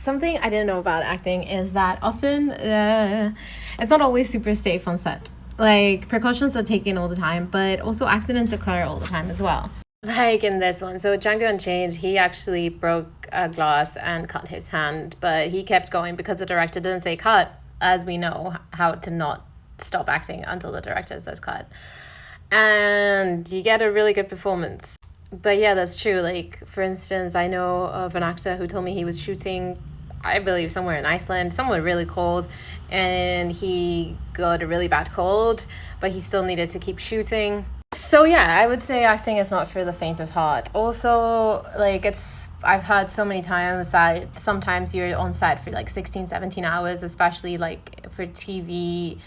something I didn't know about acting is that often it's not always super safe on set. Like, precautions are taken all the time, but also accidents occur all the time as well. Like in this one. So Django Unchained, he actually broke a glass and cut his hand, but he kept going because the director didn't say cut, as we know how to not stop acting until the director says cut. And you get a really good performance. But yeah, that's true. Like, for instance, I know of an actor who told me he was shooting, I believe, somewhere in Iceland, somewhere really cold, and he got a really bad cold, but he still needed to keep shooting. So yeah, I would say acting is not for the faint of heart. Also, like, I've heard so many times that sometimes you're on set for like 16, 17 hours, especially like for TV.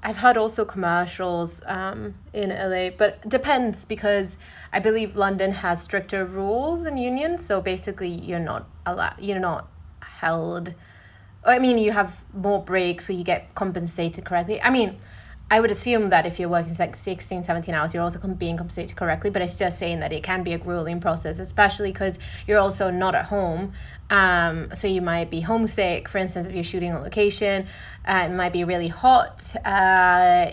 I've heard also commercials in LA, but depends, because I believe London has stricter rules and unions. So basically, you're not held. I mean, you have more breaks, so you get compensated correctly. I mean, I would assume that if you're working like 16, 17 hours, you're also being compensated correctly. But it's just saying that it can be a grueling process, especially because you're also not at home. So you might be homesick, for instance, if you're shooting on location. It might be really hot,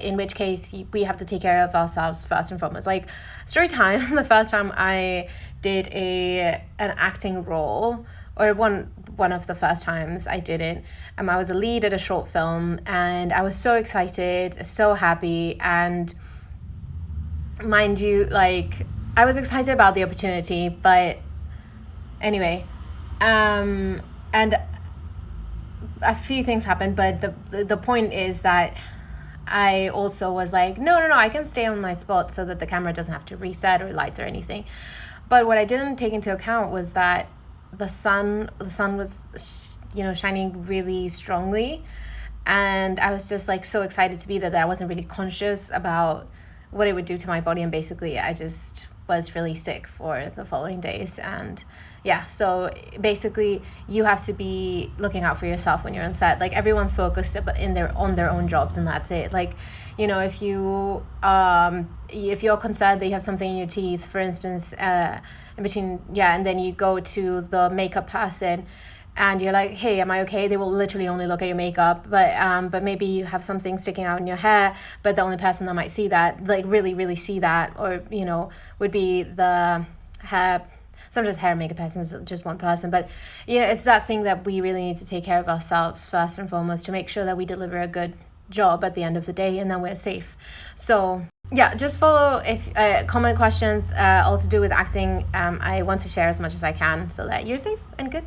in which case we have to take care of ourselves first and foremost. Like, story time, the first time I did an acting role, or one of the first times I did it, I was a lead at a short film, and I was so excited, so happy, and mind you, like, I was excited about the opportunity, but anyway, and a few things happened, but the point is that I also was like, no, I can stay on my spot so that the camera doesn't have to reset or lights or anything. But what I didn't take into account was that the sun was shining really strongly, and I was just like so excited to be there that I wasn't really conscious about what it would do to my body, and basically I just was really sick for the following days. And yeah, so basically you have to be looking out for yourself when you're on set. Like, everyone's focused on their own jobs, and that's it. Like, if you're concerned that you have something in your teeth, for instance, in between, and then you go to the makeup person and you're like, hey, am I okay? They will literally only look at your makeup, but maybe you have something sticking out in your hair, but the only person that might see that, like really, really see that, or, would be the hair. Sometimes hair and makeup person is just one person, but it's that thing that we really need to take care of ourselves first and foremost to make sure that we deliver a good job at the end of the day, and then we're safe. So yeah, just follow if comment questions all to do with acting. I want to share as much as I can so that you're safe and good.